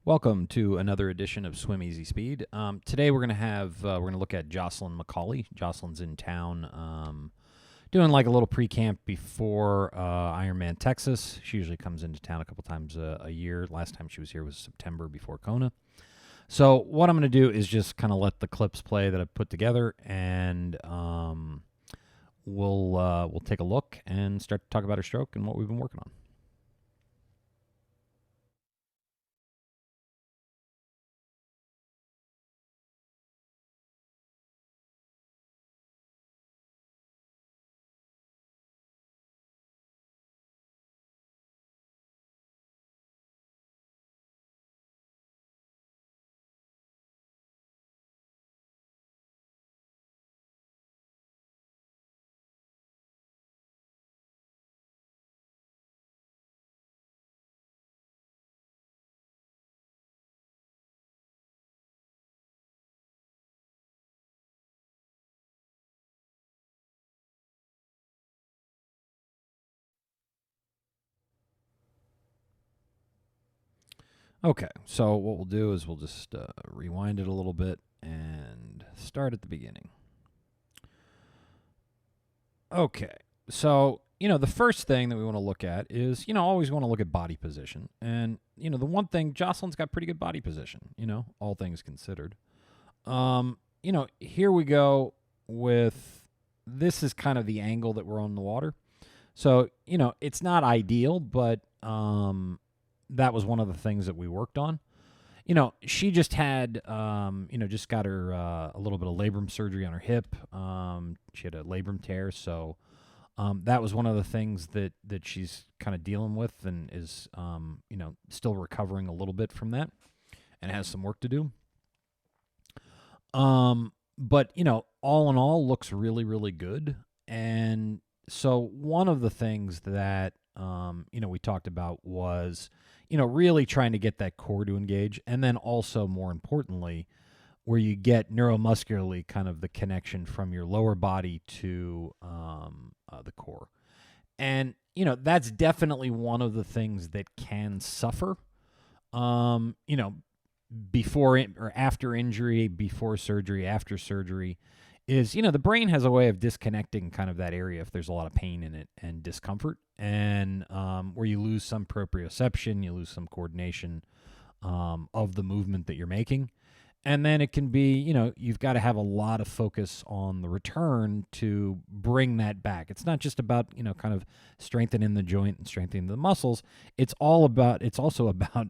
Welcome to another edition of Swim Easy Speed. Today we're gonna look at Jocelyn McCauley. Jocelyn's in town, doing like a little pre-camp before Ironman Texas. She usually comes into town a couple times a year. Last time she was here was September before Kona. So what I'm gonna do is just kind of let the clips play that I've put together, and we'll take a look and start to talk about her stroke and what we've been working on. Okay, so what we'll do is we'll just rewind it a little bit and start at the beginning. Okay, so, the first thing that we want to look at is, always want to look at body position. And, the one thing, Jocelyn's got pretty good body position, all things considered. Here we go with, this is kind of the angle that we're on the water. So, it's not ideal, but that was one of the things that we worked on. She just had, just got her a little bit of labrum surgery on her hip. She had a labrum tear, so that was one of the things that she's kind of dealing with and is, still recovering a little bit from that and has some work to do. But, all in all, looks really, really good. And so one of the things that, we talked about was, really trying to get that core to engage. And then also, more importantly, where you get neuromuscularly kind of the connection from your lower body to the core. And, that's definitely one of the things that can suffer, before or after injury, before surgery, after surgery, is, the brain has a way of disconnecting kind of that area if there's a lot of pain in it and discomfort, and where you lose some proprioception, you lose some coordination of the movement that you're making. And then it can be, you've got to have a lot of focus on the return to bring that back. It's not just about, kind of strengthening the joint and strengthening the muscles. It's also about,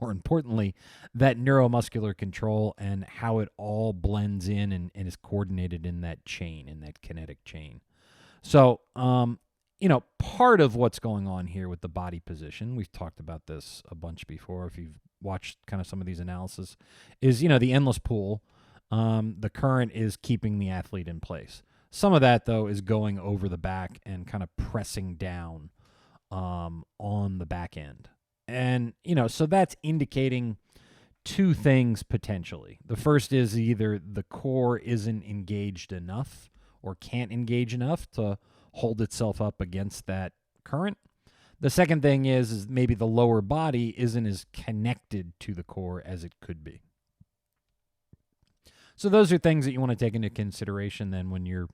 more importantly, that neuromuscular control and how it all blends in and is coordinated in that chain, in that kinetic chain. So, part of what's going on here with the body position, we've talked about this a bunch before if you've watched kind of some of these analysis, is, the endless pool. The current is keeping the athlete in place. Some of that, though, is going over the back and kind of pressing down on the back end. And, so that's indicating two things potentially. The first is either the core isn't engaged enough or can't engage enough to hold itself up against that current. The second thing is maybe the lower body isn't as connected to the core as it could be. So those are things that you want to take into consideration then when you're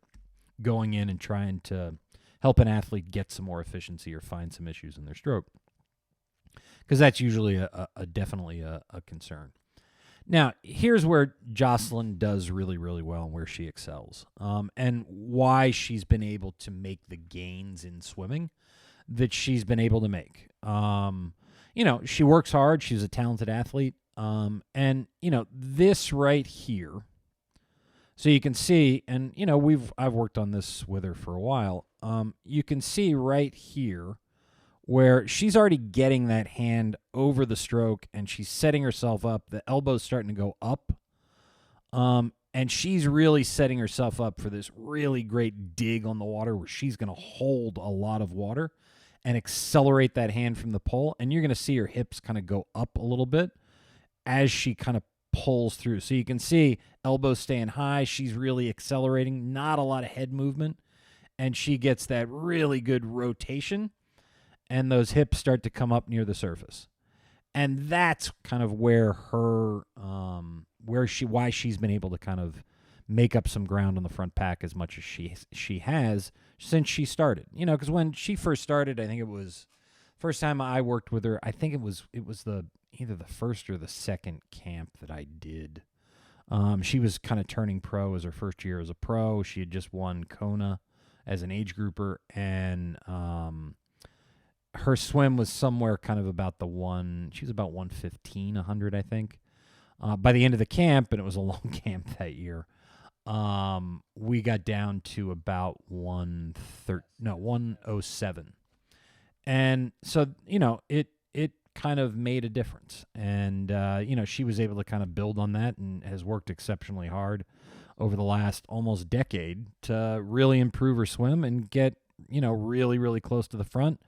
going in and trying to help an athlete get some more efficiency or find some issues in their stroke, because that's usually definitely a concern. Now, here's where Jocelyn does really, really well and where she excels, and why she's been able to make the gains in swimming that she's been able to make. She works hard. She's a talented athlete. And, this right here, so you can see, and, I've worked on this with her for a while. You can see right here where she's already getting that hand over the stroke and she's setting herself up. The elbow's starting to go up. And she's really setting herself up for this really great dig on the water where she's going to hold a lot of water and accelerate that hand from the pull. And you're going to see her hips kind of go up a little bit as she kind of pulls through. So you can see elbows staying high. She's really accelerating, not a lot of head movement. And she gets that really good rotation. And those hips start to come up near the surface. And that's kind of where why she's been able to kind of make up some ground on the front pack as much as she has since she started. Because when she first started, I think it was first time I worked with her. I think it was either the first or the second camp that I did. She was kind of turning pro as her first year as a pro. She had just won Kona as an age grouper, and her swim was somewhere kind of about she was about 115, 100, I think. By the end of the camp, and it was a long camp that year, we got down to about 107. And so, it kind of made a difference. And, she was able to kind of build on that and has worked exceptionally hard over the last almost decade to really improve her swim and get, really, really close to the front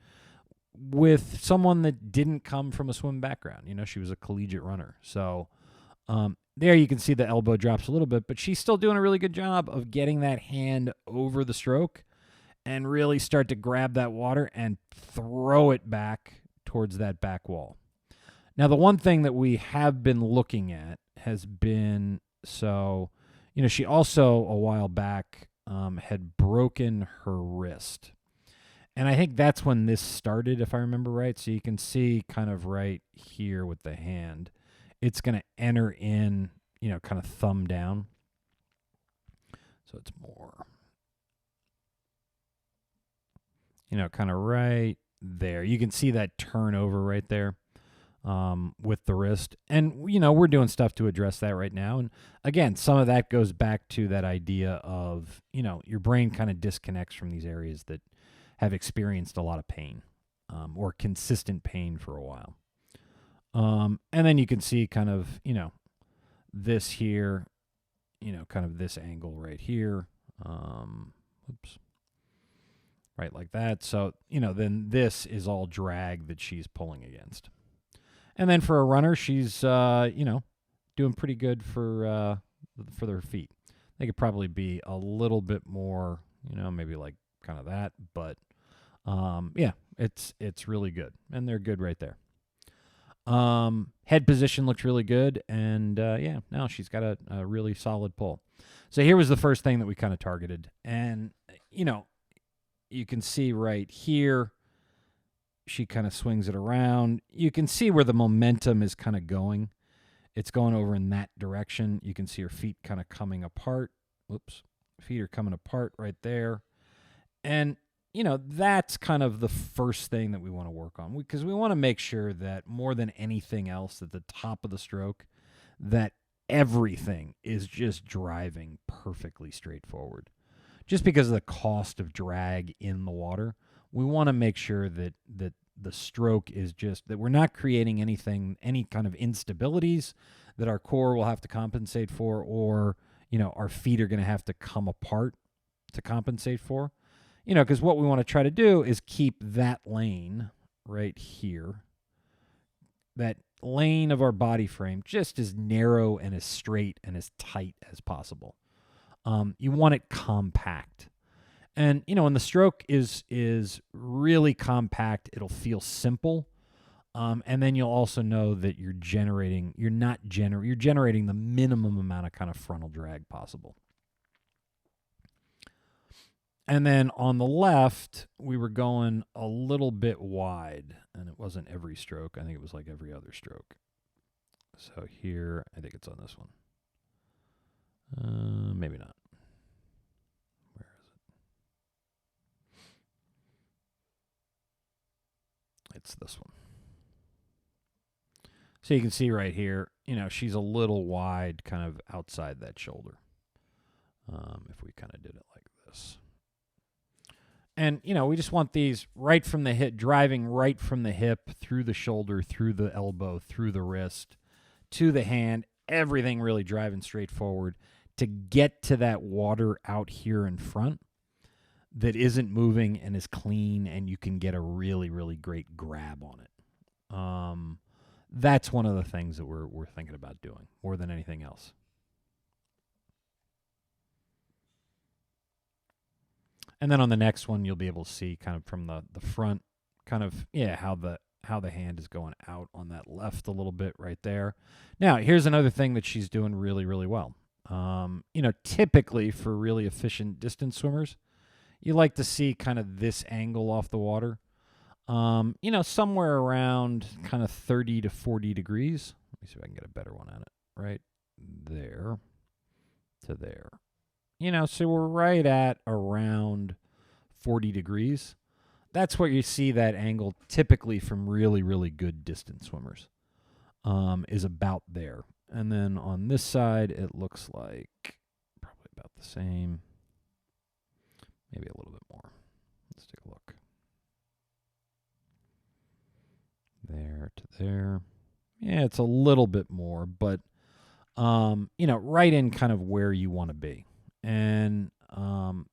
with someone that didn't come from a swim background. She was a collegiate runner. So there you can see the elbow drops a little bit, but she's still doing a really good job of getting that hand over the stroke and really start to grab that water and throw it back towards that back wall. Now, the one thing that we have been looking at has been, she also a while back had broken her wrist. And I think that's when this started, if I remember right. So you can see kind of right here with the hand, it's going to enter in, kind of thumb down. So it's more, kind of right there. You can see that turnover right there with the wrist. And, we're doing stuff to address that right now. And again, some of that goes back to that idea of, your brain kind of disconnects from these areas that have experienced a lot of pain or consistent pain for a while. And then you can see kind of, this here, kind of this angle right here. Right like that. So, then this is all drag that she's pulling against. And then for a runner, she's, doing pretty good for their feet. They could probably be a little bit more, maybe like kind of that, but yeah, it's really good, and they're good right there. Head position looks really good, and yeah, now she's got a really solid pull. So here was the first thing that we kind of targeted, and you can see right here, she kind of swings it around. You can see where the momentum is kind of going. It's going over in that direction. You can see her feet kind of coming apart. Whoops, feet are coming apart right there, and that's kind of the first thing that we want to work on, because we want to make sure that more than anything else at the top of the stroke, that everything is just driving perfectly straightforward. Just because of the cost of drag in the water, we want to make sure that the stroke is just, that we're not creating any kind of instabilities that our core will have to compensate for, or, our feet are going to have to come apart to compensate for. Because what we want to try to do is keep that lane right here, that lane of our body frame, just as narrow and as straight and as tight as possible. You want it compact. And, when the stroke is really compact, it'll feel simple. And then you'll also know that you're generating the minimum amount of kind of frontal drag possible. And then on the left, we were going a little bit wide, and it wasn't every stroke. I think it was like every other stroke. So here, I think it's on this one. Maybe not. Where is it? It's this one. So you can see right here, she's a little wide, kind of outside that shoulder. If we kind of did it like this. And, we just want these right from the hip, driving right from the hip, through the shoulder, through the elbow, through the wrist, to the hand, everything really driving straight forward to get to that water out here in front that isn't moving and is clean, and you can get a really, really great grab on it. That's one of the things that we're thinking about doing more than anything else. And then on the next one, you'll be able to see kind of from the front, kind of, how how the hand is going out on that left a little bit right there. Now, here's another thing that she's doing really, really well. Typically for really efficient distance swimmers, you like to see kind of this angle off the water. Somewhere around kind of 30 to 40 degrees. Let me see if I can get a better one on it. Right there to there. So we're right at around 40 degrees. That's where you see that angle typically from really, really good distance swimmers, is about there. And then on this side, it looks like probably about the same, maybe a little bit more. Let's take a look. There to there. Yeah, it's a little bit more, but, right in kind of where you want to be. And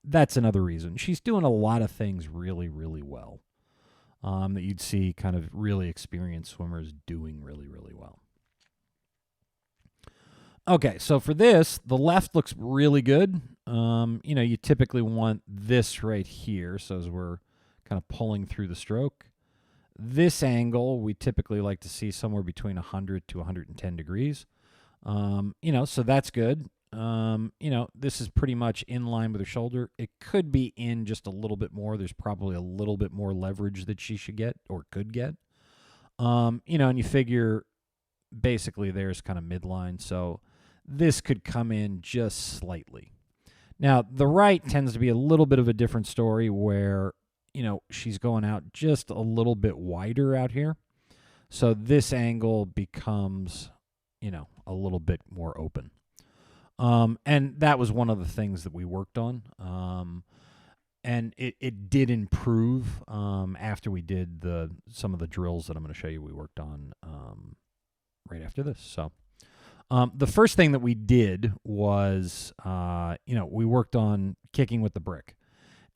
that's another reason. She's doing a lot of things really, really well, that you'd see kind of really experienced swimmers doing really, really well. Okay, so for this, the left looks really good. You typically want this right here, so as we're kind of pulling through the stroke. This angle, we typically like to see somewhere between 100 to 110 degrees. So that's good. This is pretty much in line with her shoulder. It could be in just a little bit more. There's probably a little bit more leverage that she should get or could get. And you figure basically there's kind of midline. So this could come in just slightly. Now, the right tends to be a little bit of a different story where, she's going out just a little bit wider out here. So this angle becomes, a little bit more open. And that was one of the things that we worked on. And it did improve after we did some of the drills that I'm going to show you we worked on right after this. So the first thing that we did was, we worked on kicking with the brick.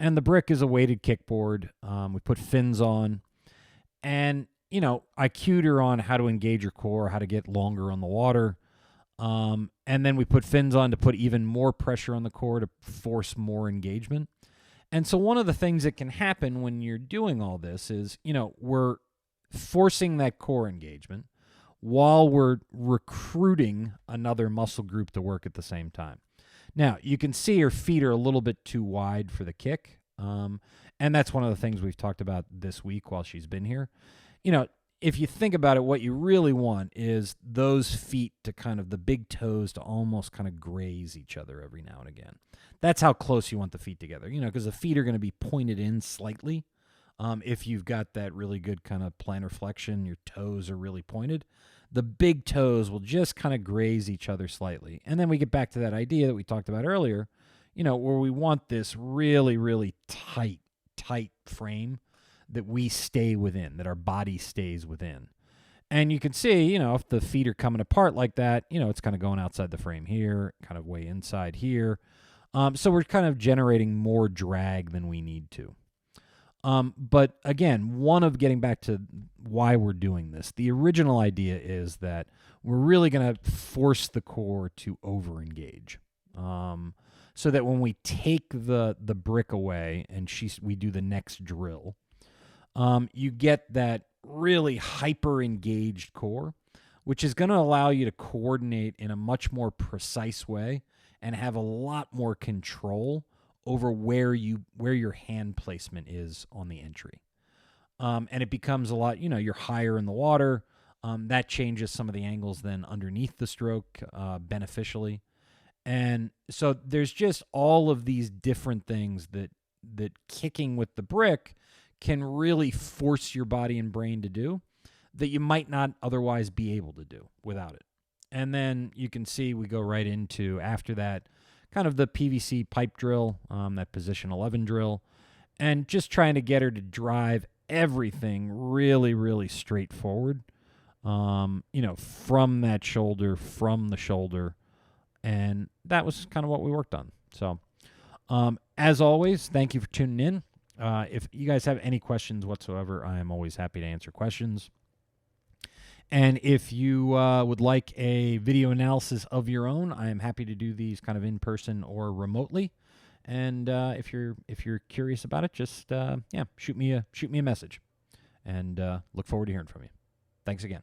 And the brick is a weighted kickboard. We put fins on. And, I cued her on how to engage her core, how to get longer on the water. And then we put fins on to put even more pressure on the core to force more engagement. And so one of the things that can happen when you're doing all this is, we're forcing that core engagement while we're recruiting another muscle group to work at the same time. Now, you can see her feet are a little bit too wide for the kick. And that's one of the things we've talked about this week while she's been here. If you think about it, what you really want is those feet to kind of, the big toes to almost kind of graze each other every now and again. That's how close you want the feet together, because the feet are going to be pointed in slightly. If you've got that really good kind of plantar flexion, your toes are really pointed. The big toes will just kind of graze each other slightly. And then we get back to that idea that we talked about earlier, where we want this really, really tight frame that we stay within, that our body stays within. And you can see, if the feet are coming apart like that, it's kind of going outside the frame here, kind of way inside here. So we're kind of generating more drag than we need to. But again, one of getting back to why we're doing this, the original idea is that we're really going to force the core to over-engage. So that when we take the brick away and we do the next drill, you get that really hyper-engaged core, which is going to allow you to coordinate in a much more precise way and have a lot more control over where your hand placement is on the entry. And it becomes a lot, you're higher in the water. That changes some of the angles then underneath the stroke beneficially. And so there's just all of these different things that kicking with the brick can really force your body and brain to do that you might not otherwise be able to do without it. And then you can see we go right into, after that, kind of the PVC pipe drill, that position 11 drill, and just trying to get her to drive everything really, really straightforward, from that shoulder, from the shoulder. And that was kind of what we worked on. So, as always, thank you for tuning in. If you guys have any questions whatsoever, I am always happy to answer questions. And if you would like a video analysis of your own, I am happy to do these kind of in person or remotely. And if you're curious about it, just shoot me a message. and look forward to hearing from you. Thanks again.